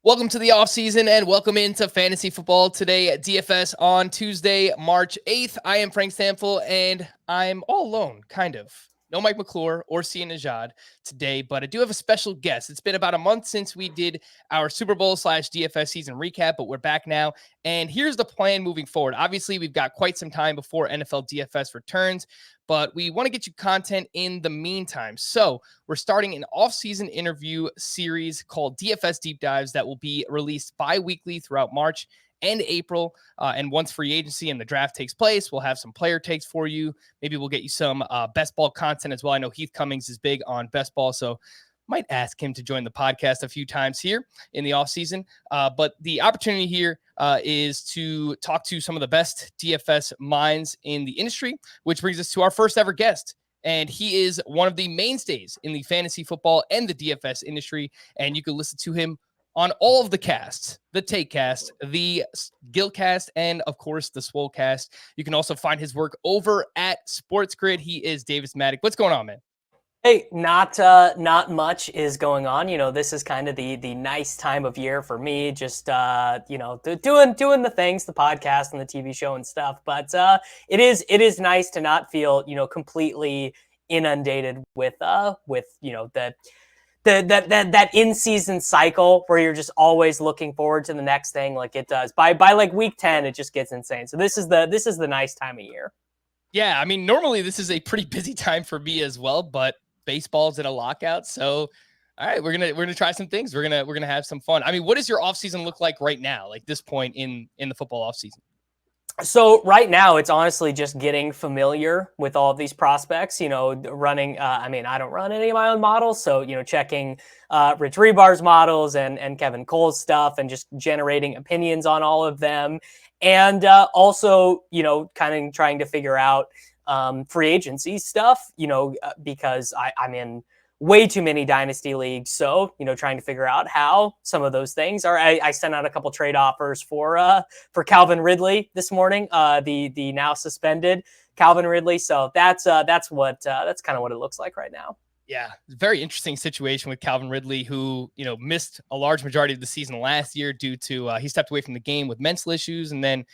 Welcome to the offseason and welcome into fantasy football today at DFS on Tuesday, March 8th. I am Frank Stampfl and I'm all alone, kind of. No Mike McClure or Sia Najad today, but I do have a special guest. It's been about a month since we did our Super Bowl / DFS season recap, but we're back now. And here's the plan moving forward. Obviously, we've got quite some time before NFL DFS returns, but we want to get you content in the meantime. So we're starting an off-season interview series called DFS Deep Dives that will be released bi-weekly throughout March and April. And once free agency and the draft takes place, we'll have some player takes for you. Maybe we'll get you some best ball content as well. I know Heath Cummings is big on best ball, so might ask him to join the podcast a few times here in the offseason. But the opportunity here is to talk to some of the best DFS minds in the industry, which brings us to our first ever guest. And he is one of the mainstays in the fantasy football and the DFS industry. And you can listen to him on all of the casts, the Takecast, the Gilcast, and of course the Swolecast. You can also find his work over at SportsGrid. He is Davis Mattek. What's going on, man? Hey, not much is going on. You know, this is kind of the nice time of year for me. Just doing the things, the podcast and the TV show and stuff. But it is nice to not feel completely inundated with that in-season cycle where you're just always looking forward to the next thing like it does. By like week 10, it just gets insane. So this is the nice time of year. Yeah, I mean, normally this is a pretty busy time for me as well, but baseball's in a lockout. So all right, we're gonna try some things. We're gonna have some fun. I mean, what does your offseason look like right now, like this point in the football offseason? So right now, it's honestly just getting familiar with all of these prospects, running. I don't run any of my own models. So, checking Rich Rebar's models and Kevin Cole's stuff and just generating opinions on all of them. And also, kind of trying to figure out free agency stuff, because I'm in way too many dynasty leagues. So, trying to figure out how some of those things are. I sent out a couple trade offers for Calvin Ridley this morning, the now suspended Calvin Ridley. So that's kind of what it looks like right now. Yeah, very interesting situation with Calvin Ridley, who, missed a large majority of the season last year due to he stepped away from the game with mental issues. And then,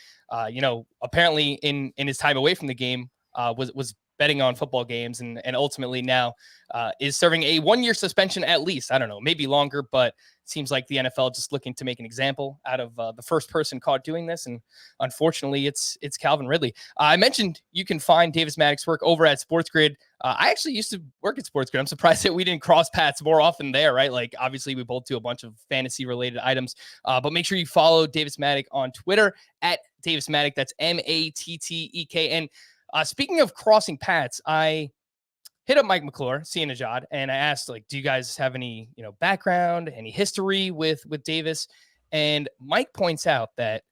apparently in his time away from the game was betting on football games and ultimately now is serving a 1-year suspension at least. I don't know, maybe longer, but it seems like the NFL just looking to make an example out of the first person caught doing this. And unfortunately, it's Calvin Ridley. I mentioned you can find Davis Mattek's work over at SportsGrid. I actually used to work at SportsGrid. I'm surprised that we didn't cross paths more often there, right? Like, obviously, we both do a bunch of fantasy-related items, but make sure you follow Davis Mattek on Twitter at Davis Mattek. That's Mattek. And speaking of crossing paths, I hit up Mike McClure, Sia Najad, and I asked, do you guys have any, background, any history with Davis? And Mike points out that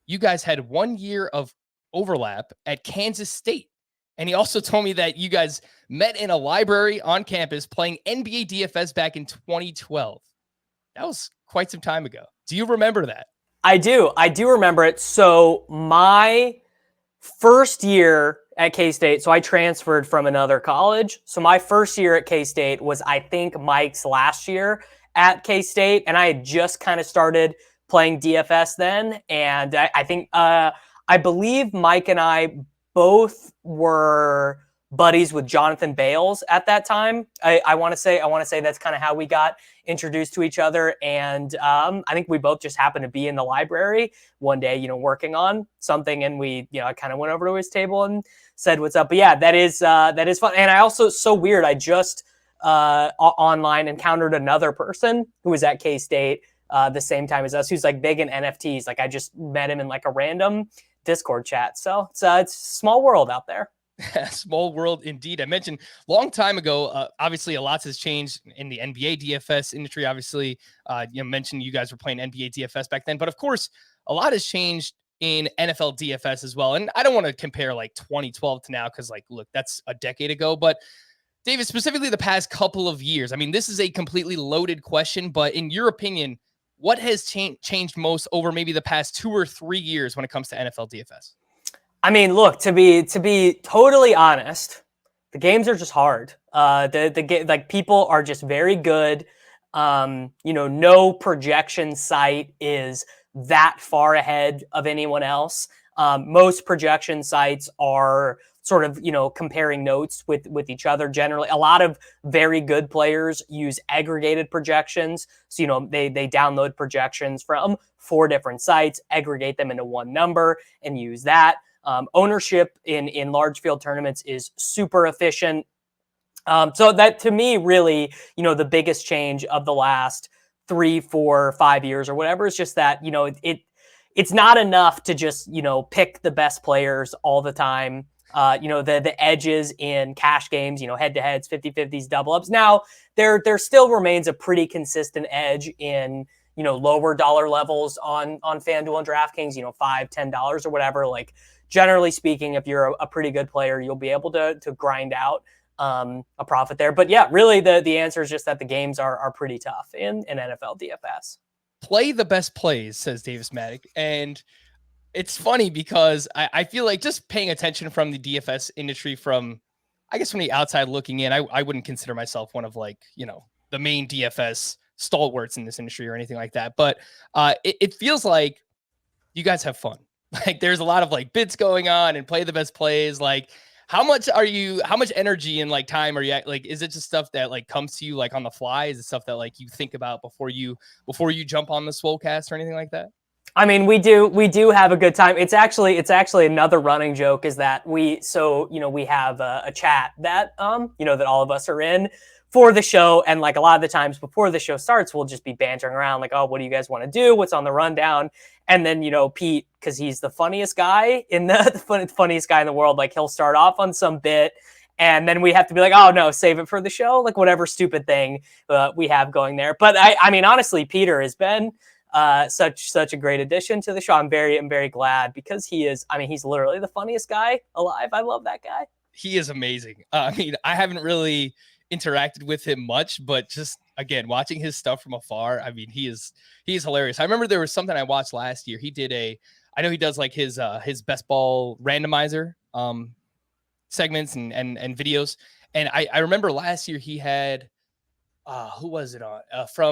you guys had 1 year of overlap at Kansas State. And he also told me that you guys met in a library on campus playing NBA DFS back in 2012. That was quite some time ago. Do you remember that? I do remember it. So my first year at K-State, so I transferred from another college. So my first year at K-State was, I think, Mike's last year at K-State. And I had just kind of started playing DFS then. And I believe Mike and I both were buddies with Jonathan Bales at that time. I want to say that's kind of how we got introduced to each other. And I think we both just happened to be in the library one day, working on something. And we, I kind of went over to his table and said, what's up? But yeah, that is fun. And I also, so weird, I just online encountered another person who was at K-State the same time as us, who's like big in NFTs. Like I just met him in like a random Discord chat. So it's a small world out there. Small world indeed. I mentioned long time ago, obviously a lot has changed in the NBA DFS industry. Obviously, mentioned you guys were playing NBA DFS back then, but of course, a lot has changed in NFL DFS as well. And I don't want to compare like 2012 to now because, look, that's a decade ago. But Davis, specifically the past couple of years, I memean, this is a completely loaded question, but in your opinion, what has changed most over maybe the past 2 or 3 years when it comes to NFL DFS? I mean, look, to be totally honest, the games are just hard. The game, like, people are just very good No projection site is that far ahead of anyone else. Most projection sites are sort of, comparing notes with each other. Generally, a lot of very good players use aggregated projections. So, they download projections from 4 different sites, aggregate them into one number, and use that. Ownership in large field tournaments is super efficient. So that, to me, really, the biggest change of the last 3, 4, 5 years or whatever is just that, it's not enough to just, pick the best players all the time. The edges in cash games, head to heads, 50-50s, double ups. Now there still remains a pretty consistent edge in, lower dollar levels on FanDuel and DraftKings, $5, $10 or whatever. Like, generally speaking, if you're a pretty good player, you'll be able to grind out a profit there. But yeah, really the answer is just that the games are pretty tough in NFL DFS. Play the best plays, says Davis Mattek. And it's funny because I feel like just paying attention from the DFS industry from, I guess, from the outside looking in, I wouldn't consider myself one of the main DFS stalwarts in this industry or anything like that. But it feels like you guys have fun. Like, there's a lot of bits going on and play the best plays. Like, how much energy and time are you is it just stuff that comes to you on the fly? Is it stuff that you think about before you jump on the Swolecast or anything like that? I mean, we do have a good time. It's actually another running joke is that we have a chat that that all of us are in for the show, and a lot of the times before the show starts, we'll just be bantering around oh, what do you guys want to do? What's on the rundown? And then Pete, because he's the funniest guy in the funniest guy in the world, he'll start off on some bit, and then we have to be oh no, save it for the show, whatever stupid thing we have going there. But I mean, honestly, Peter has been such a great addition to the show. I'm very glad because he's literally the funniest guy alive. I love that guy. He is amazing. I mean, I haven't really interacted with him much, but just again, watching his stuff from afar, I mean, he is hilarious. I remember there was something I watched last year. He did I know he does his best ball randomizer segments and videos. And I remember last year he had who was it on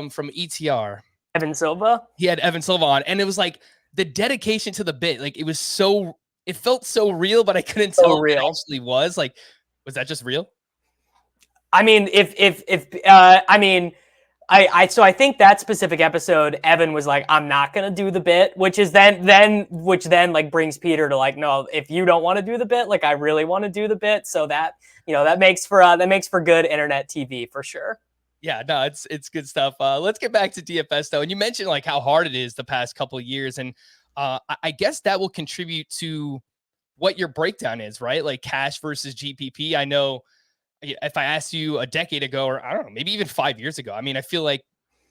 from ETR? Evan Silva. He had Evan Silva on, and it was the dedication to the bit. It felt so real, but I couldn't tell if it actually was. Was that just real? I mean, so I think that specific episode, Evan was I'm not gonna do the bit, which then brings Peter to no, if you don't want to do the bit, I really want to do the bit. So that that makes for good internet TV for sure. Yeah, no, it's good stuff. Let's get back to DFS though, and you mentioned how hard it is the past couple of years, and I guess that will contribute to what your breakdown is, right? Cash versus GPP. I know if I asked you a decade ago, or I don't know, maybe even 5 years ago, I mean, I feel like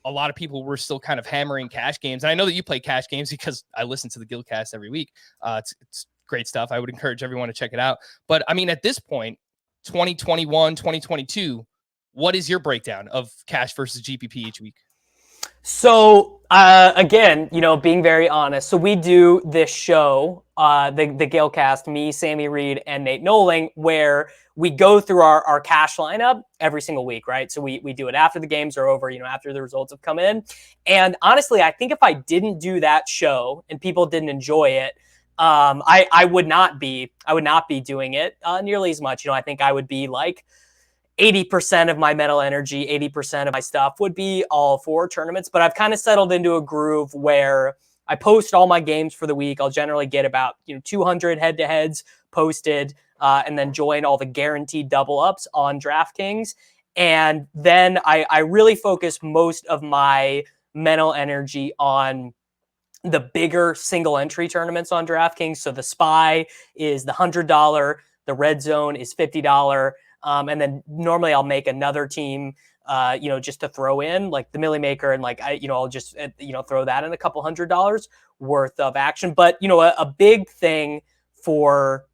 a lot of people were still kind of hammering cash games. And I know that you play cash games because I listen to the Guildcast every week. It's great stuff. I would encourage everyone to check it out. But I mean, at this point, 2021, 2022, what is your breakdown of cash versus GPP each week? So again, being very honest, so we do this show, the Guildcast, me, Sammy Reed, and Nate Noling, where we go through our cash lineup every single week, right? So we do it after the games are over, after the results have come in. And honestly, I think if I didn't do that show and people didn't enjoy it, I would not be doing it nearly as much. I think I would be 80% of my mental energy, 80% of my stuff would be all for tournaments. But I've kind of settled into a groove where I post all my games for the week. I'll generally get about 200 head-to-heads posted, and then join all the guaranteed double ups on DraftKings. And then I really focus most of my mental energy on the bigger single entry tournaments on DraftKings. So the SPY is the $100, the Red Zone is $50. And then normally I'll make another team, just to throw in the Millie Maker, and I'll just throw that in a couple $100 worth of action. But a big thing for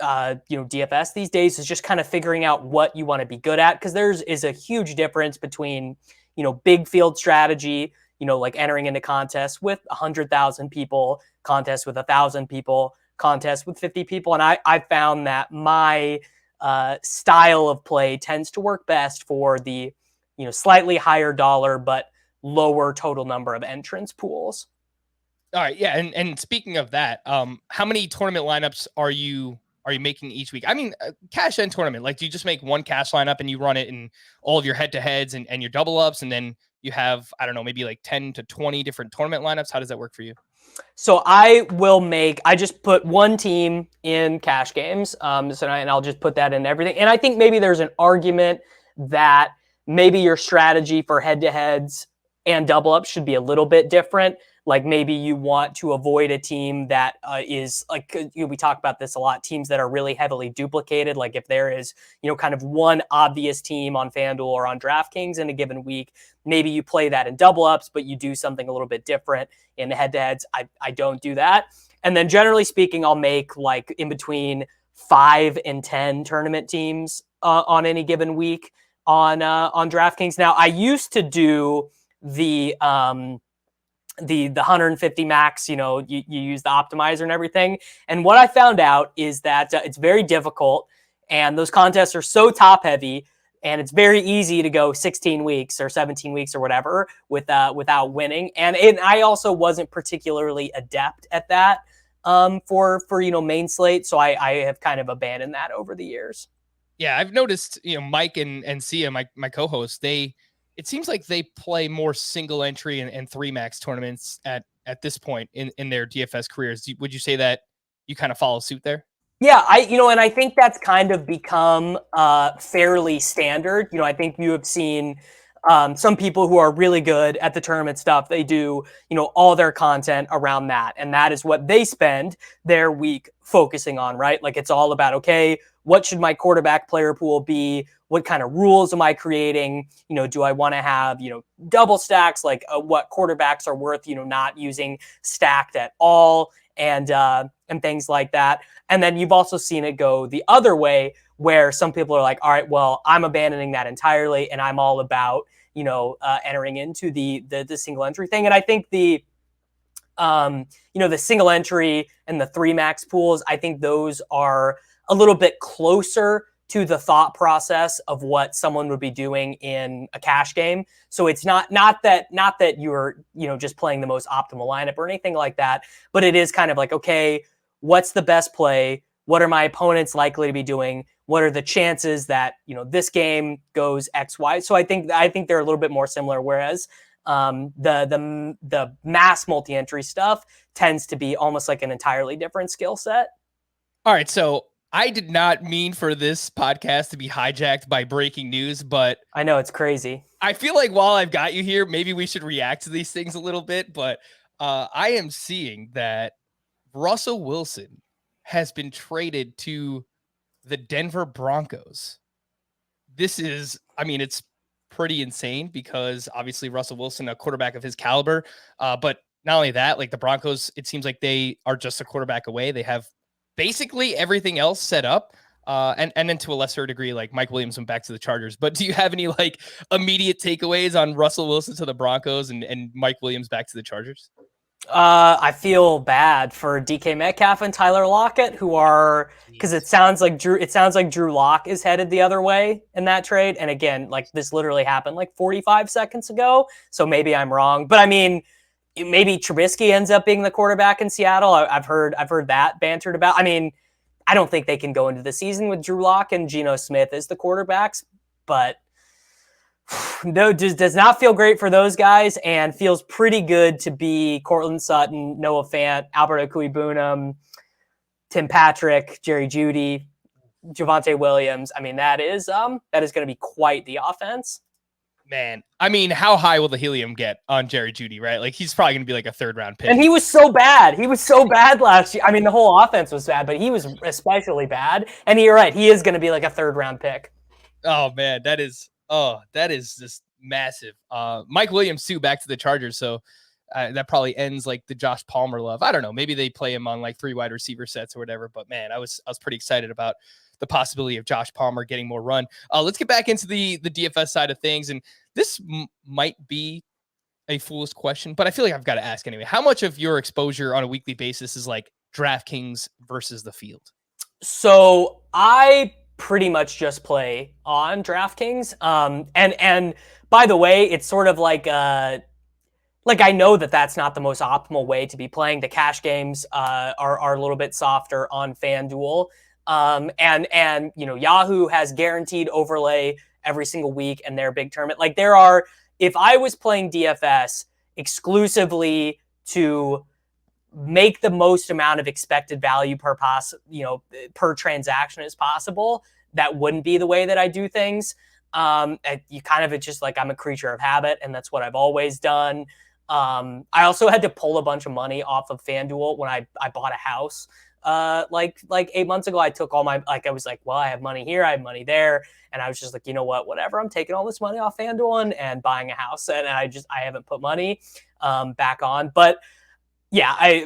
DFS these days is just kind of figuring out what you want to be good at, because is a huge difference between big field strategy, entering into contests with 100,000 people, contests with 1,000 people, contests with 50 people, and I found that my style of play tends to work best for the slightly higher dollar, but lower total number of entrance pools. All right. Yeah. And speaking of that, how many tournament lineups are you making each week? I mean, cash and tournament, like, do you just make one cash lineup and you run it in all of your head to heads and your double ups? And then you have, I don't know, maybe like 10 to 20 different tournament lineups. How does that work for you? So I just put one team in cash games. And I'll just put that in everything. And I think maybe there's an argument that maybe your strategy for head to heads and double ups should be a little bit different. Like maybe you want to avoid a team that is like, we talk about this a lot, teams that are really heavily duplicated. Like if there is, kind of one obvious team on FanDuel or on Draftkings in a given week, maybe you play that in double ups, but you do something a little bit different in the head to heads. I don't do that. And then generally speaking, I'll make like in between 5 and 10 tournament teams on any given week on Draftkings. Now I used to do the 150 max, you use the optimizer and everything. And what I found out is that it's very difficult, and those contests are so top heavy, and it's very easy to go 16 weeks or 17 weeks or whatever without winning. And I also wasn't particularly adept at that for main slate. So I have kind of abandoned that over the years. Yeah, I've noticed, Mike and Sia, my co-hosts, it seems like they play more single entry and 3 max tournaments at this point in their DFS careers. Would you say that you kind of follow suit there? Yeah, and I think that's kind of become fairly standard. I think you have seen some people who are really good at the tournament stuff. They do, all their content around that. And that is what they spend their week focusing on, right? Like it's all about, okay, what should my quarterback player pool be? What kind of rules am I creating? Do I want to have, double stacks? Like what quarterbacks are worth, not using stacked at all, and things like that. And then you've also seen it go the other way, where some people are like, all right, well, I'm abandoning that entirely, and I'm all about, entering into the single entry thing. And I think the single entry and the 3 max pools, I think those are a little bit closer to the thought process of what someone would be doing in a cash game. So it's not that you're, just playing the most optimal lineup or anything like that, but it is kind of like, okay, what's the best play? What are my opponents likely to be doing? What are the chances that, this game goes X, Y? So I think they're a little bit more similar. Whereas the mass multi-entry stuff tends to be almost like an entirely different skill set. All right. So I did not mean for this podcast to be hijacked by breaking news, but I know it's crazy. I feel like while I've got you here, maybe we should react to these things a little bit, but I am seeing that Russell Wilson has been traded to the Denver Broncos. This is, it's pretty insane because obviously Russell Wilson, a quarterback of his caliber, but not only that, like the Broncos, it seems like they are just a quarterback away. They have basically everything else set up. And then to a lesser degree, like Mike Williams went back to the Chargers. But do you have any like immediate takeaways on Russell Wilson to the Broncos and Mike Williams back to the Chargers? I feel bad for DK Metcalf and Tyler Lockett, who are, because it sounds like Drew Lock is headed the other way in that trade. And again, like this literally happened like 45 seconds ago. So maybe I'm wrong, but maybe Trubisky ends up being the quarterback in Seattle. I've heard that bantered about. I don't think they can go into the season with Drew Lock and Geno Smith as the quarterbacks, but no, just does not feel great for those guys, and feels pretty good to be Cortland Sutton, Noah Fant, Albert Okwuegbunam, Tim Patrick, Jerry Jeudy, Javonte Williams. That is going to be quite the offense. Man, how high will the helium get on Jerry Jeudy, right? Like he's probably going to be like a 3rd round pick. And he was so bad. He was so bad last year. The whole offense was bad, but he was especially bad. And you're right. He is going to be like a 3rd round pick. Oh man, that is just massive. Mike Williams too, back to the Chargers. So that probably ends like the Josh Palmer love. I don't know. Maybe they play him on like 3 wide receiver sets or whatever. But man, I was pretty excited about the possibility of Josh Palmer getting more run. Let's get back into the DFS side of things. And this might be a foolish question, but I feel like I've got to ask anyway. How much of your exposure on a weekly basis is like DraftKings versus the field? So I pretty much just play on DraftKings. And by the way, it's sort of like I know that that's not the most optimal way to be playing. The cash games are a little bit softer on FanDuel. And Yahoo has guaranteed overlay every single week and their big tournament. Like if I was playing DFS exclusively to make the most amount of expected value per transaction as possible, that wouldn't be the way that I do things. It's just like I'm a creature of habit, and that's what I've always done. I also had to pull a bunch of money off of FanDuel when I bought a house. Like 8 months ago, I took all my, I was like, well, I have money here, I have money there. And I was just like, you know what, whatever, I'm taking all this money off FanDuel and buying a house. And I haven't put money back on. But yeah,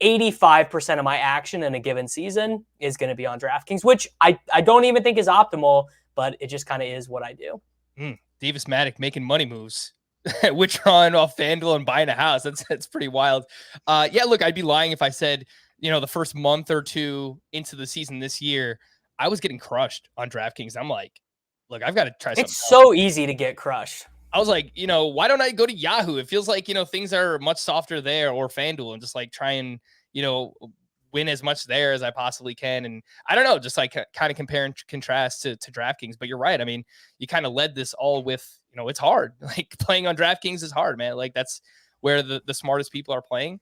85% of my action in a given season is going to be on DraftKings, which I don't even think is optimal, but it just kind of is what I do. Davis Mattek making money moves. Withdrawing off FanDuel and buying a house. That's pretty wild. Yeah, look, I'd be lying if I said, the first month or two into the season this year, I was getting crushed on DraftKings. I'm like, look, I've got to try something. It's so easy to get crushed. I was like, why don't I go to Yahoo? It feels like, things are much softer there, or FanDuel, and just like try and, win as much there as I possibly can. And I don't know, just like kind of compare and contrast to DraftKings. But you're right. I mean, you kind of led this all with, it's hard. Like playing on DraftKings is hard, man. Like that's where the smartest people are playing.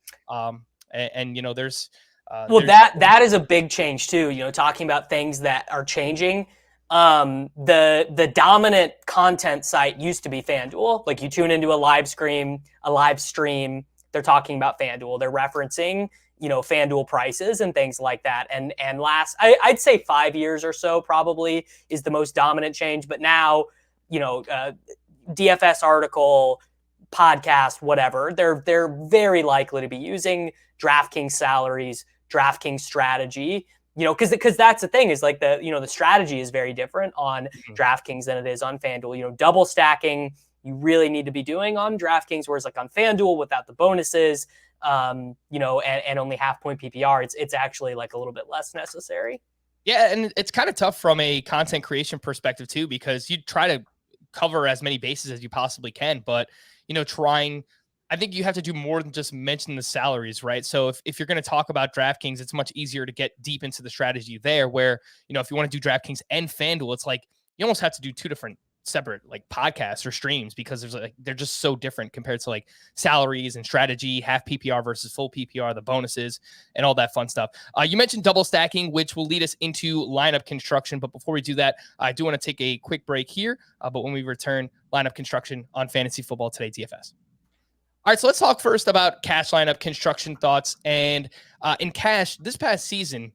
There's that is a big change too. Talking about things that are changing. The dominant content site used to be FanDuel. Like you tune into a live stream, they're talking about FanDuel. They're referencing, FanDuel prices and things like that. And I'd say 5 years or so probably is the most dominant change. But now, DFS article, podcast, whatever, they're very likely to be using DraftKings salaries, DraftKings strategy, because that's the thing is like the strategy is very different on DraftKings than it is on FanDuel. Double stacking, you really need to be doing on DraftKings, whereas like on FanDuel without the bonuses, and only half point PPR, it's actually like a little bit less necessary. Yeah, and it's kind of tough from a content creation perspective too, because you try to cover as many bases as you possibly can, but I think you have to do more than just mention the salaries, right? So if you're going to talk about DraftKings, it's much easier to get deep into the strategy there, where if you want to do DraftKings and FanDuel, it's like you almost have to do two different separate like podcasts or streams, because they're just so different compared to like salaries and strategy, half PPR versus full PPR, the bonuses and all that fun stuff. You mentioned double stacking, which will lead us into lineup construction. But before we do that, I do want to take a quick break here. But when we return, lineup construction on Fantasy Football Today DFS. All right, so let's talk first about cash lineup construction thoughts. And in cash this past season,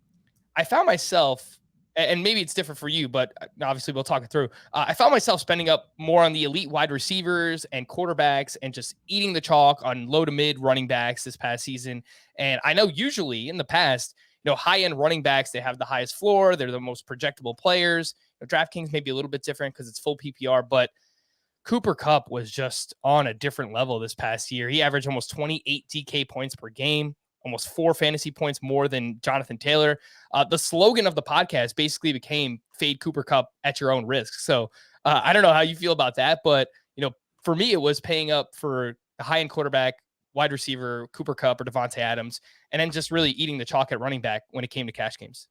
I found myself, and maybe it's different for you, but obviously we'll talk it through. I found myself spending up more on the elite wide receivers and quarterbacks and just eating the chalk on low to mid running backs this past season. And I know usually in the past, high-end running backs, they have the highest floor. They're the most projectable players. DraftKings may be a little bit different because it's full PPR, but Cooper Kupp was just on a different level this past year. He averaged almost 28 DK points per game, almost 4 fantasy points more than Jonathan Taylor. The slogan of the podcast basically became "Fade Cooper Kupp at your own risk." So I don't know how you feel about that, but for me, it was paying up for a high-end quarterback, wide receiver, Cooper Kupp or Devontae Adams, and then just really eating the chalk at running back when it came to cash games.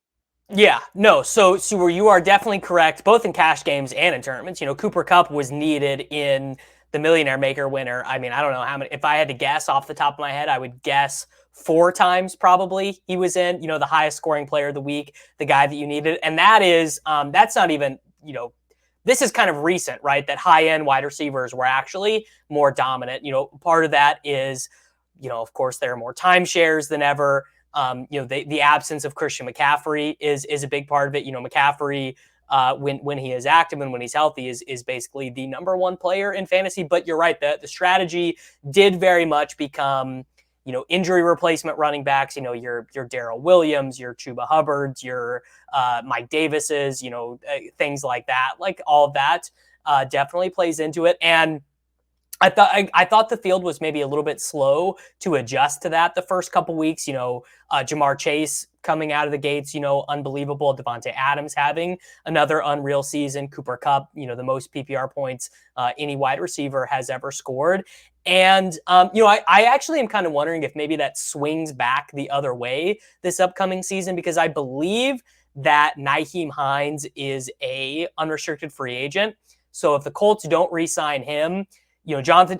Yeah, no. So you are definitely correct, both in cash games and in tournaments. Cooper Kupp was needed in the Millionaire Maker winner. I mean, I don't know how many. If I had to guess off the top of my head, I would guess 4 times probably he was in. The highest scoring player of the week, the guy that you needed, and that is that's not even this is kind of recent, right? That high end wide receivers were actually more dominant. Part of that is of course there are more timeshares than ever. The absence of Christian McCaffrey is a big part of it. McCaffrey, when he is active and when he's healthy, is basically the number one player in fantasy. But you're right, the strategy did very much become, injury replacement running backs. Your Darrell Williams, your Chuba Hubbards, your Mike Davises, things like that. Like all of that definitely plays into it. And I thought the field was maybe a little bit slow to adjust to that the first couple weeks. Jamar Chase coming out of the gates, unbelievable. Devontae Adams having another unreal season. Cooper Kupp, the most PPR points any wide receiver has ever scored. And, I actually am kind of wondering if maybe that swings back the other way this upcoming season, because I believe that Nyheim Hines is a unrestricted free agent. So if the Colts don't re-sign him, Jonathan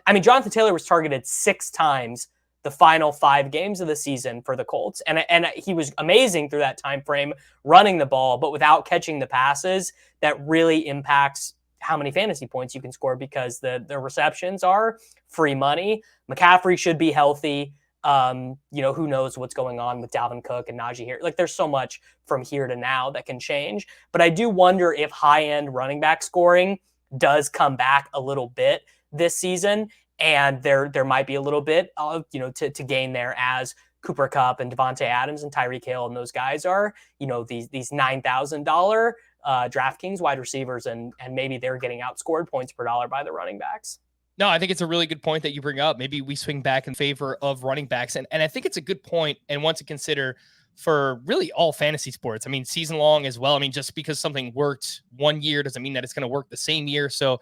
Taylor was targeted 6 times the final 5 games of the season for the Colts. And he was amazing through that time frame running the ball, but without catching the passes, that really impacts how many fantasy points you can score, because the receptions are free money. McCaffrey should be healthy. Who knows what's going on with Dalvin Cook and Najee here. Like, there's so much from here to now that can change. But I do wonder if high-end running back scoring does come back a little bit this season, and there might be a little bit of, to gain there, as Cooper Kupp and Devontae Adams and Tyreek Hill and those guys are, these $9,000 DraftKings wide receivers, and maybe they're getting outscored points per dollar by the running backs. No, I think it's a really good point that you bring up. Maybe we swing back in favor of running backs. And I think it's a good point, and one to consider for really all fantasy sports. I mean, season long as well. I mean, just because something worked one year doesn't mean that it's going to work the same year. So,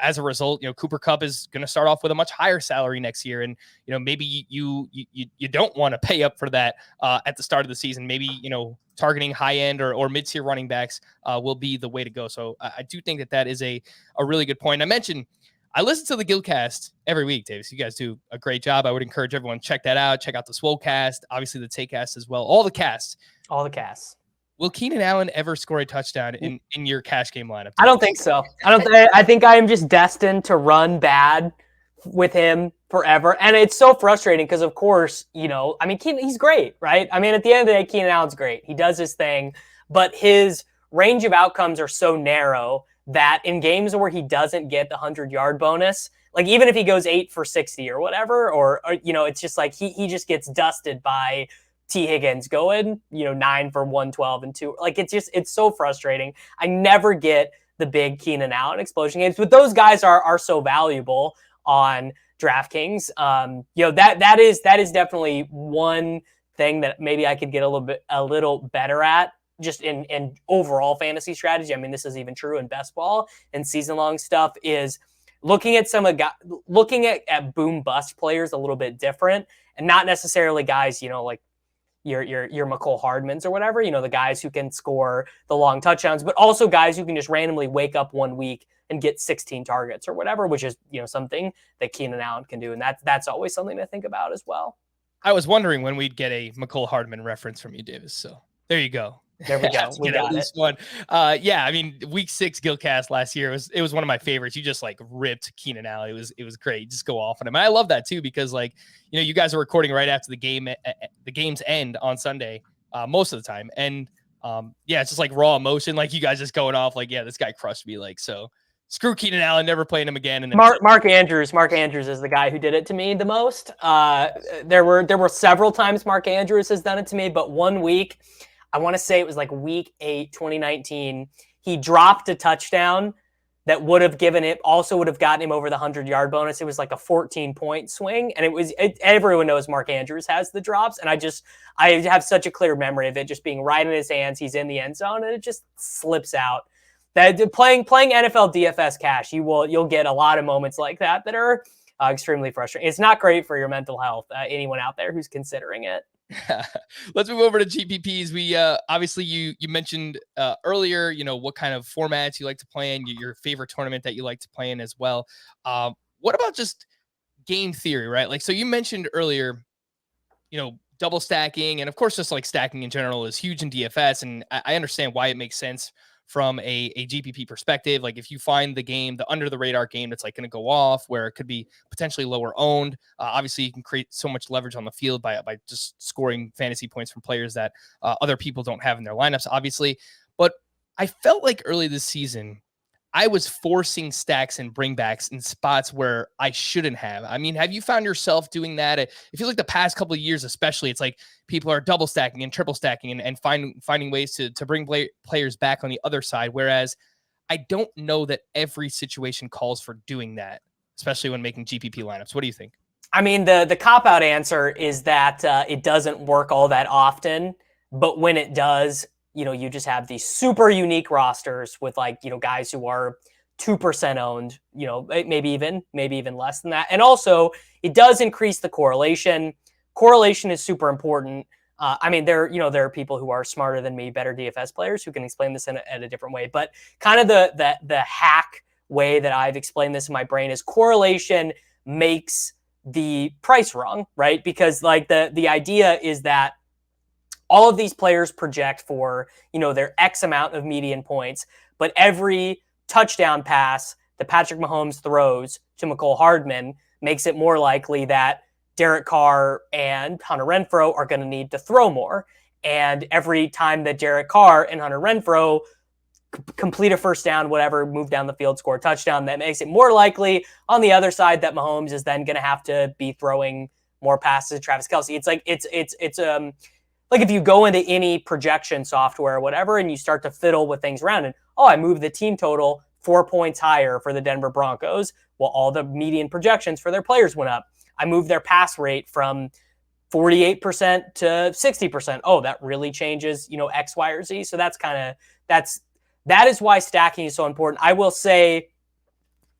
as a result, Cooper Kupp is going to start off with a much higher salary next year. And, maybe you don't want to pay up for that at the start of the season. Maybe, targeting high end or mid-tier running backs will be the way to go. So I do think that is a really good point. I listen to the Guildcast every week, Davis. You guys do a great job. I would encourage everyone to check that out. Check out the Swolecast, obviously the Takecast as well. All the casts. Will Keenan Allen ever score a touchdown in your cash game lineup? I don't think so. I think I am just destined to run bad with him forever. And it's so frustrating because, of course, he's great, right? I mean, at the end of the day, Keenan Allen's great. He does his thing, but his range of outcomes are so narrow that in games where he doesn't get the 100-yard bonus, like even if he goes 8 for 60 or whatever, or it's just like he just gets dusted by T. Higgins going, 9 for 112 and 2. Like, it's so frustrating. I never get the big Keenan Allen explosion games, but those guys are so valuable on DraftKings. That is definitely one thing that maybe I could get a little better at, just in overall fantasy strategy. I mean, this is even true in best ball and season long stuff, is looking at at boom bust players a little bit different, and not necessarily guys, like your McCole Hardmans or whatever, the guys who can score the long touchdowns, but also guys who can just randomly wake up one week and get 16 targets or whatever, which is, something that Keenan Allen can do. And that's always something to think about as well. I was wondering when we'd get a McCole Hardman reference from you, Davis. So there you go. There we go. We got it. One. I mean, week 6 Guildcast last year it was one of my favorites. You just ripped Keenan Allen. It was great. Just go off on him. And I love that too, because you guys are recording right after the game's end on Sunday most of the time, and it's just raw emotion. You guys just going off this guy crushed me. So screw Keenan Allen, never playing him again. And then Mark Andrews is the guy who did it to me the most. There were several times Mark Andrews has done it to me, but one week, I want to say it was week 8, 2019. He dropped a touchdown that would have gotten him over the 100-yard bonus. It was a 14-point swing. And everyone knows Mark Andrews has the drops. And I have such a clear memory of it just being right in his hands. He's in the end zone and it just slips out. That playing NFL DFS cash, you'll get a lot of moments like that are extremely frustrating. It's not great for your mental health. Anyone out there who's considering it. Let's move over to GPPs. We obviously you mentioned earlier, what kind of formats you like to play in, your favorite tournament that you like to play in as well. What about just game theory, right? So you mentioned earlier, double stacking, and of course just stacking in general is huge in DFS, and I understand why it makes sense from a GPP perspective. If you find the under the radar game that's going to go off, where it could be potentially lower owned, obviously you can create so much leverage on the field by just scoring fantasy points from players that other people don't have in their lineups, obviously. But I felt early this season, I was forcing stacks and bringbacks in spots where I shouldn't have. I mean, have you found yourself doing that? It feels the past couple of years, especially, it's people are double stacking and triple stacking and finding ways to bring players back on the other side. Whereas I don't know that every situation calls for doing that. especially when making GPP lineups. What do you think? I mean, the cop-out answer is that it doesn't work all that often, but when it does, you just have these super unique rosters with guys who are 2% owned, maybe even less than that. And also it does increase the correlation. Correlation is super important. I mean, there are people who are smarter than me, better DFS players who can explain this in a different way, but kind of the hack way that I've explained this in my brain is correlation makes the price wrong, right? Because the idea is that all of these players project for, their X amount of median points, but every touchdown pass that Patrick Mahomes throws to McCole Hardman makes it more likely that Derek Carr and Hunter Renfrow are going to need to throw more. And every time that Derek Carr and Hunter Renfrow complete a first down, whatever, move down the field, score a touchdown, that makes it more likely on the other side that Mahomes is then going to have to be throwing more passes to Travis Kelce. It's like if you go into any projection software or whatever, and you start to fiddle with things around, and I moved the team total 4 points higher for the Denver Broncos. Well, all the median projections for their players went up. I moved their pass rate from 48% to 60%. Oh, that really changes, X, Y, or Z. So that is why stacking is so important. I will say,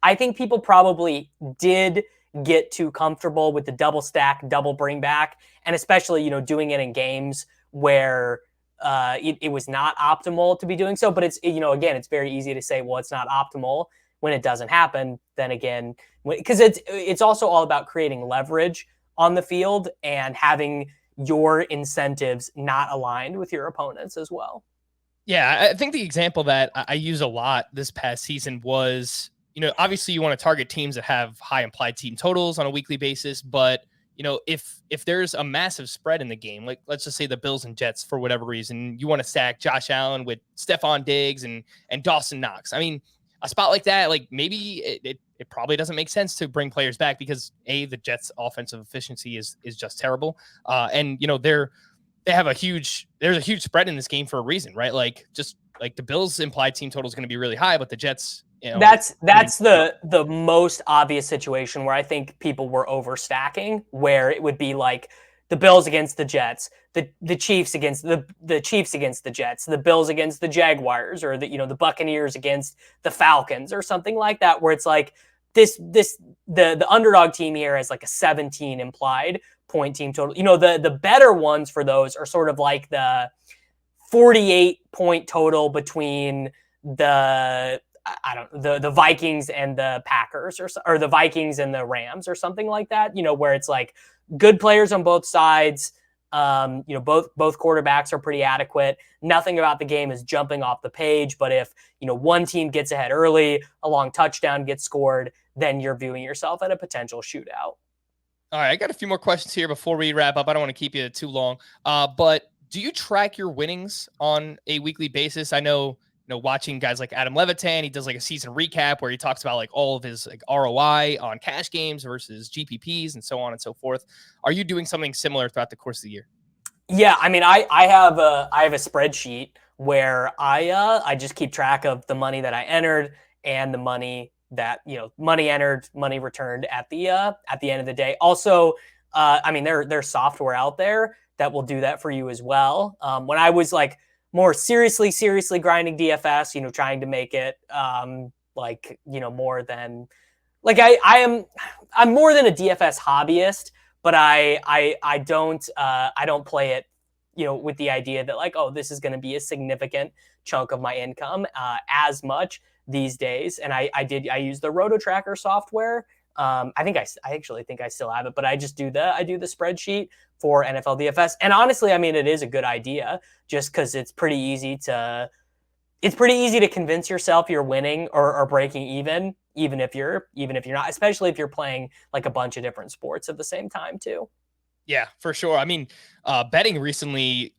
I think people probably did get too comfortable with the double stack, double bring back, and especially, doing it in games where it was not optimal to be doing so. But it's, again, it's very easy to say, well, it's not optimal when it doesn't happen. Then again, because it's also all about creating leverage on the field and having your incentives not aligned with your opponents as well. Yeah, I think the example that I use a lot this past season was, obviously you want to target teams that have high implied team totals on a weekly basis, but if there's a massive spread in the game, like let's just say the Bills and Jets, for whatever reason, you want to stack Josh Allen with Stephon Diggs and Dawson Knox. I mean, a spot like that, like maybe it probably doesn't make sense to bring players back because the Jets' offensive efficiency is just terrible. And there's a huge spread in this game for a reason, right? Like just like the Bills' implied team total is going to be really high, but the Jets, that's the most obvious situation where I think people were overstacking, where it would be like the Bills against the Jets, the Chiefs against the Chiefs against the Jets, the Bills against the Jaguars, or the Buccaneers against the Falcons, or something like that, where it's like the underdog team here has like a 17 implied point team total. The better ones for those are sort of like the 48 point total between the Vikings and the Packers, or the Vikings and the Rams, or something like that, where it's like good players on both sides. Both quarterbacks are pretty adequate. Nothing about the game is jumping off the page, but if, one team gets ahead early, a long touchdown gets scored, then you're viewing yourself at a potential shootout. All right, I got a few more questions here before we wrap up. I don't want to keep you too long, but do you track your winnings on a weekly basis? I know, watching guys like Adam Levitan, he does like a season recap where he talks about like all of his like ROI on cash games versus GPPs and so on and so forth. Are you doing something similar throughout the course of the year? Yeah, I mean, I have a spreadsheet where I just keep track of the money that I entered and the money that, money entered, money returned at the end of the day. Also, I mean, there's software out there that will do that for you as well. When I was like more seriously grinding DFS, trying to make it more than like I'm more than a DFS hobbyist, but I don't play it, with the idea that like, oh, this is going to be a significant chunk of my income as much these days. And I use the Roto Tracker software. I actually think I still have it, but I do the spreadsheet for NFL DFS. And honestly, I mean, it is a good idea just because it's pretty easy to convince yourself you're winning or breaking even if you're not, especially if you're playing like a bunch of different sports at the same time too. Yeah, for sure. I mean, betting recently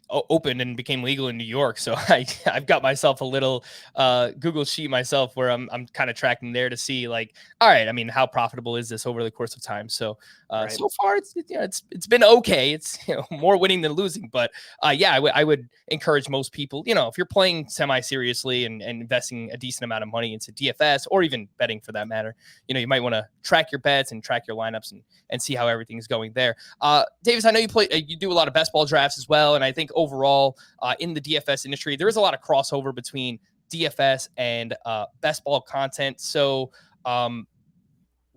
opened and became legal in New York, so I've got myself a little Google sheet myself where I'm kind of tracking there to see like, all right, I mean, how profitable is this over the course of time? So Right. so far it's been okay. It's more winning than losing, but yeah, I would encourage most people, if you're playing semi seriously and investing a decent amount of money into DFS or even betting for that matter, you might want to track your bets and track your lineups and see how everything's going there. Davis, I know you do a lot of best ball drafts as well, and I think overall in the DFS industry, there is a lot of crossover between DFS and best ball content. So,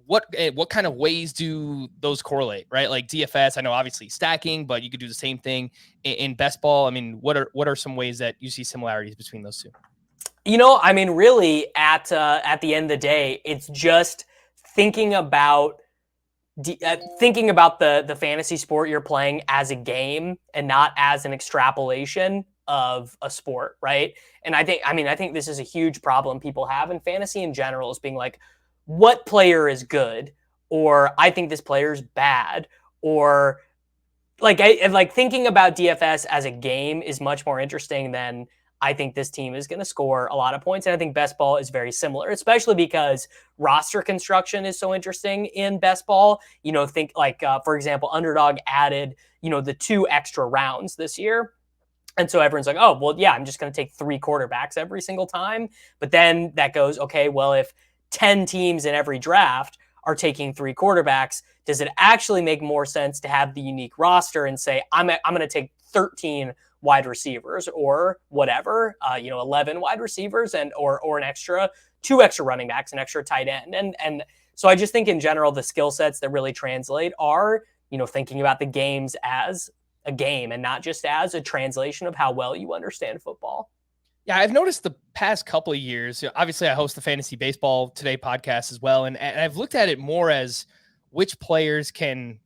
what kind of ways do those correlate? Right, like DFS, I know obviously stacking, but you could do the same thing in best ball. I mean, what are some ways that you see similarities between those two? I mean, really, at the end of the day, it's just thinking about the fantasy sport you're playing as a game and not as an extrapolation of a sport, right? And I think this is a huge problem people have in fantasy in general, is being like, what player is good, or I think this player is bad, or like thinking about DFS as a game is much more interesting than I think this team is going to score a lot of points. And I think best ball is very similar, especially because roster construction is so interesting in best ball. Think like, for example, Underdog added, the 2 extra rounds this year. And so everyone's like, oh, well, yeah, I'm just going to take 3 quarterbacks every single time. But then that goes, okay, well, if 10 teams in every draft are taking 3 quarterbacks, does it actually make more sense to have the unique roster and say, I'm going to take 13 wide receivers or whatever, 11 wide receivers or an extra 2 extra running backs, an extra tight end. And so I just think in general, the skill sets that really translate are, thinking about the games as a game and not just as a translation of how well you understand football. Yeah, I've noticed the past couple of years, obviously I host the Fantasy Baseball Today podcast as well. And I've looked at it more as which players can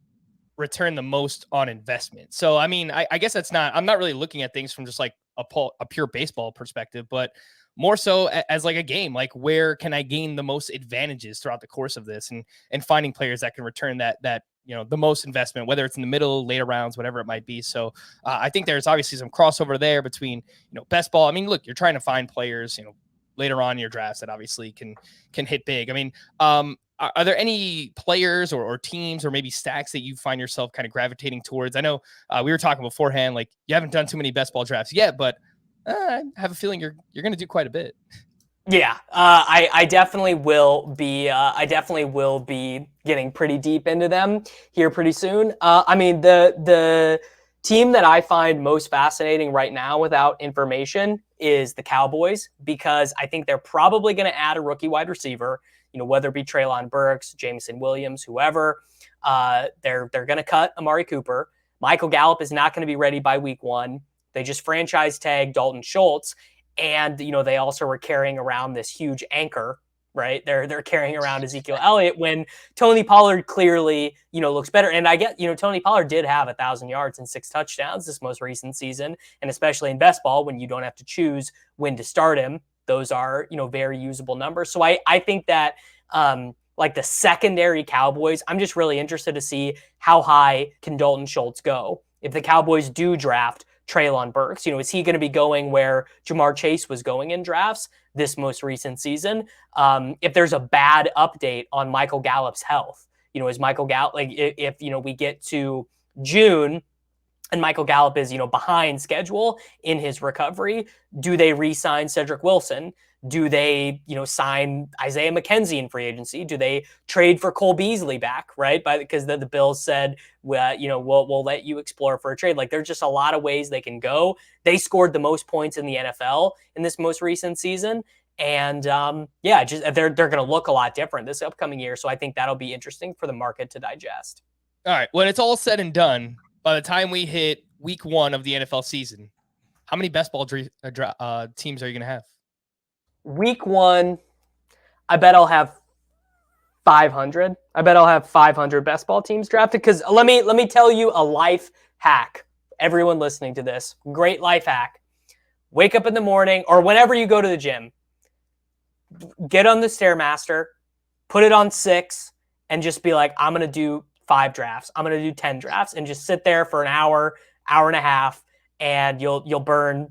return the most on investment. So, I mean, I guess I'm not really looking at things from just like a pure baseball perspective, but more so as like a game, like where can I gain the most advantages throughout the course of this and finding players that can return that the most investment, whether it's in the middle, later rounds, whatever it might be. So I think there's obviously some crossover there between, best ball. I mean, look, you're trying to find players, later on in your drafts that obviously can hit big. I mean, are there any players or teams or maybe stacks that you find yourself kind of gravitating towards? I know we were talking beforehand, like you haven't done too many best ball drafts yet, but I have a feeling you're going to do quite a bit. Yeah, I definitely will be. I definitely will be getting pretty deep into them here pretty soon. I mean, the team that I find most fascinating right now, without information, is the Cowboys, because I think they're probably going to add a rookie wide receiver. Whether it be Treylon Burks, Jameson Williams, whoever. They're going to cut Amari Cooper. Michael Gallup is not going to be ready by week 1. They just franchise tag Dalton Schultz. And, they also were carrying around this huge anchor, right? They're carrying around Ezekiel Elliott when Tony Pollard clearly, looks better. And I get, Tony Pollard did have 1,000 yards and 6 touchdowns this most recent season. And especially in best ball, when you don't have to choose when to start him, those are, very usable numbers. So I think that, like the secondary Cowboys, I'm just really interested to see how high can Dalton Schultz go. If the Cowboys do draft Treylon Burks, is he going to be going where Jamar Chase was going in drafts this most recent season? If there's a bad update on Michael Gallup's health, is Michael Gallup, like if we get to June and Michael Gallup is, behind schedule in his recovery, do they re-sign Cedric Wilson? Do they, sign Isaiah McKenzie in free agency? Do they trade for Cole Beasley back, right? Because the Bills said, we'll let you explore for a trade. Like, there's just a lot of ways they can go. They scored the most points in the NFL in this most recent season. And they're going to look a lot different this upcoming year. So I think that'll be interesting for the market to digest. All right. When it's all said and done, by the time we hit week 1 of the NFL season, how many best ball teams are you going to have? Week 1, I bet I'll have 500. I bet I'll have 500 best ball teams drafted. Because let me tell you a life hack. Everyone listening to this, great life hack. Wake up in the morning or whenever you go to the gym, get on the Stairmaster, put it on 6, and just be like, I'm going to do 5 drafts. I'm going to do 10 drafts and just sit there for an hour, hour and a half, and you'll burn,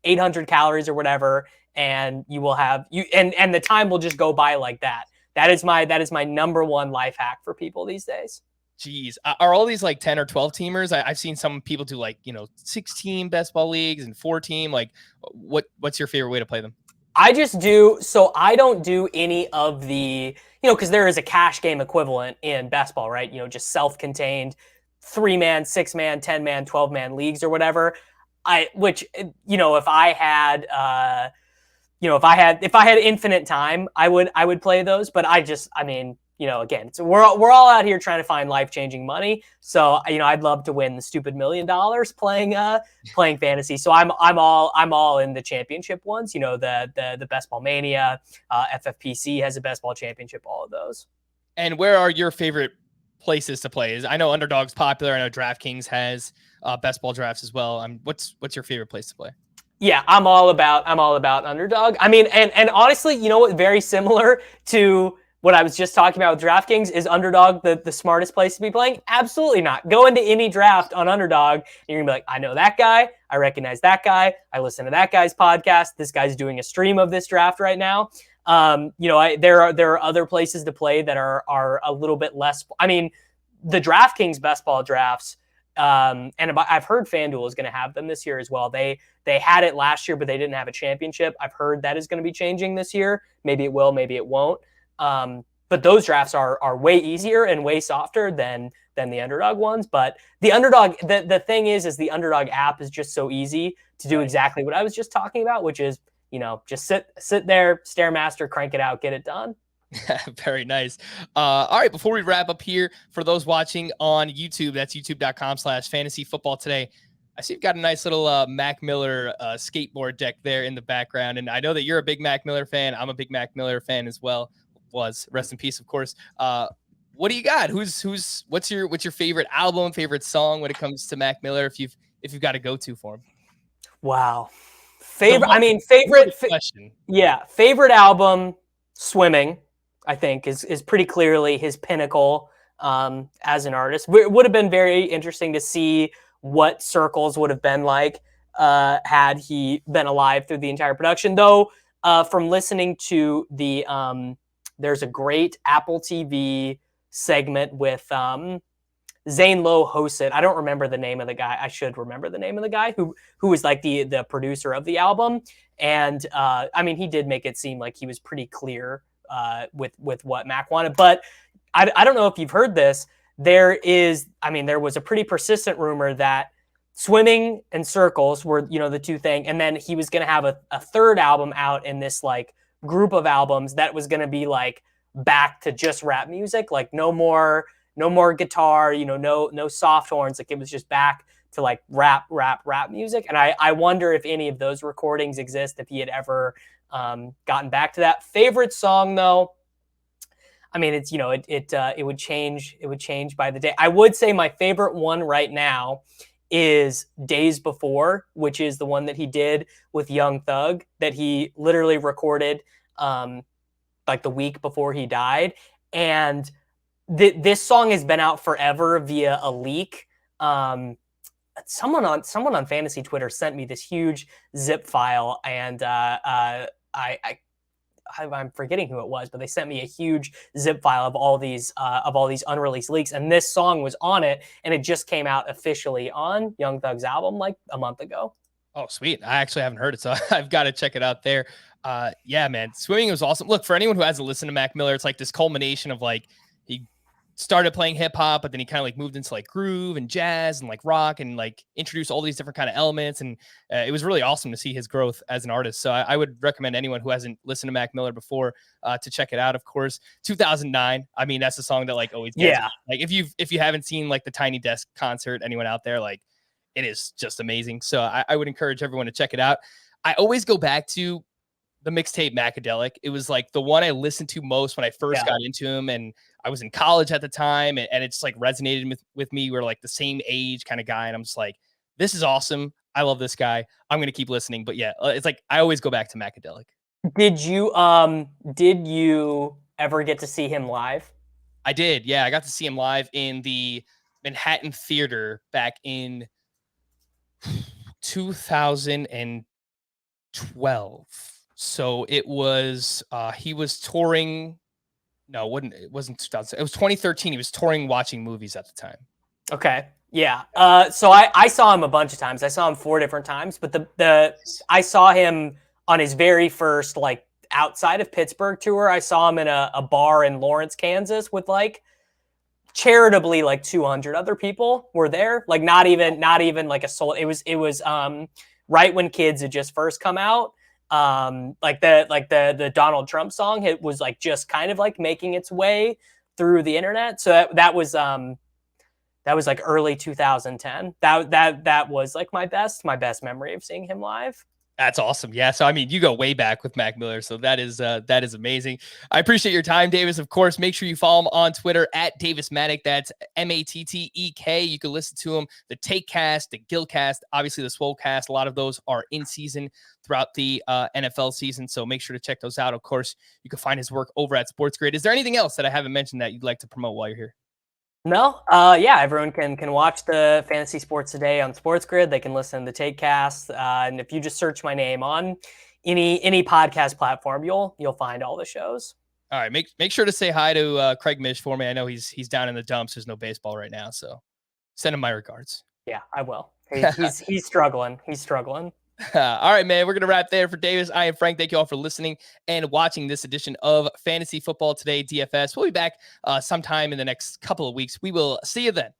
800 calories or whatever, and you will have and the time will just go by like that. That is my number one life hack for people these days. Geez, are all these like 10 or 12 teamers? I've seen some people do like, 6-team best ball leagues and 4-team. Like what's your favorite way to play them? I don't do any of the, because there is a cash game equivalent in best ball, right? Just self-contained 3-man, 6-man, 10-man, 12-man leagues or whatever. If I had infinite time, I would play those, but again, so we're all out here trying to find life-changing money. So, I'd love to win the stupid $1 million playing fantasy. So I'm all in the championship ones, the Best Ball Mania, FFPC has a Best Ball Championship, all of those. And where are your favorite places to play? I know Underdog's popular. I know Draftkings has best ball drafts as well. What's your favorite place to play? Yeah, I'm all about Underdog. I mean, and honestly, what? Very similar to what I was just talking about with DraftKings. Is Underdog the smartest place to be playing? Absolutely not. Go into any draft on Underdog, and you're gonna be like, I know that guy, I recognize that guy, I listen to that guy's podcast. This guy's doing a stream of this draft right now. There are other places to play that are a little bit less. I mean, the DraftKings best ball drafts. And I've heard FanDuel is going to have them this year as well. They had it last year, but they didn't have a championship. I've heard that is going to be changing this year. Maybe it will, maybe it won't. But those drafts are way easier and way softer than the Underdog ones. But the Underdog, the thing is the Underdog app is just so easy to do exactly what I was just talking about, which is, just sit there, Stairmaster, crank it out, get it done. Very nice. All right. Before we wrap up here, for those watching on YouTube, that's youtube.com/fantasy football today. I see you've got a nice little Mac Miller skateboard deck there in the background. And I know that you're a big Mac Miller fan. I'm a big Mac Miller fan as well. Rest in peace, of course. What do you got? What's your favorite album, favorite song when it comes to Mac Miller? If you've got a go-to for him. Wow. Favorite question. Yeah. Favorite album, Swimming, I think is pretty clearly his pinnacle as an artist. It would have been very interesting to see what Circles would have been like had he been alive through the entire production. Though, from listening to there's a great Apple TV segment with Zane Lowe hosts it. I don't remember the name of the guy. I should remember the name of the guy who was like the producer of the album. And he did make it seem like he was pretty clear with what Mac wanted. But I don't know if you've heard this. There was a pretty persistent rumor that Swimming and Circles were, the two things. And then he was going to have a third album out in this like group of albums that was going to be like back to just rap music, like no more guitar, no soft horns. Like it was just back to like rap music. And I wonder if any of those recordings exist, if he had ever gotten back to that. Favorite song though, it's, it would change by the day. I would say my favorite one right now is Days Before, which is the one that he did with Young Thug that he literally recorded like the week before he died. And this song has been out forever via a leak. Someone on fantasy Twitter sent me this huge zip file, and I'm forgetting who it was, but they sent me a huge zip file of all these unreleased leaks, and this song was on it, and it just came out officially on Young Thug's album like a month ago. Oh, sweet. I actually haven't heard it, so I've got to check it out there. Yeah, man. Swimming was awesome. Look, for anyone who hasn't listened to Mac Miller, it's like this culmination of like he started playing hip hop, but then he kind of like moved into like groove and jazz and like rock and like introduced all these different kind of elements. And it was really awesome to see his growth as an artist. So I would recommend anyone who hasn't listened to Mac Miller before to check it out. Of course, 2009. That's the song that like always gets me. Like if you haven't seen like the Tiny Desk concert, anyone out there, like it is just amazing. So I would encourage everyone to check it out. I always go back to the mixtape Macadelic. It was like the one I listened to most when I first got into him, and I was in college at the time, and it just like resonated with me. We're like the same age kind of guy, and I'm just like, this is awesome. I love this guy. I'm gonna keep listening. But yeah, it's like I always go back to Macadelic. Did you ever get to see him live? I did. Yeah, I got to see him live in the Manhattan Theater back in 2012. So it was he was touring. No, it wasn't 2000. It was 2013. He was touring watching movies at the time. Okay. Yeah. So I saw him a bunch of times. I saw him 4 different times, but I saw him on his very first like outside of Pittsburgh tour. I saw him in a bar in Lawrence, Kansas with like charitably like 200 other people were there. Like not even like a soul. It was right when Kids had just first come out. Like the Donald Trump song, it was like just kind of like making its way through the internet. So that was like early 2010. That was like my best memory of seeing him live. That's awesome. Yeah. So, I mean, you go way back with Mac Miller. So that is amazing. I appreciate your time, Davis. Of course, make sure you follow him on Twitter at Davis Mattek. That's Mattek. You can listen to him, the Take Cast, the Gilcast, obviously the Swole Cast. A lot of those are in season throughout the NFL season. So make sure to check those out. Of course, you can find his work over at SportsGrid. Is there anything else that I haven't mentioned that you'd like to promote while you're here? No, yeah, everyone can watch the Fantasy Sports Today on SportsGrid. They can listen to the Takecast, and if you just search my name on any podcast platform, you'll find all the shows. All right, make sure to say hi to Craig Mish for me. I know he's down in the dumps. There's no baseball right now, so send him my regards. Yeah, I will. He's struggling. He's struggling. All right, man. We're going to wrap there for Davis. I am Frank. Thank you all for listening and watching this edition of Fantasy Football Today DFS. We'll be back sometime in the next couple of weeks. We will see you then.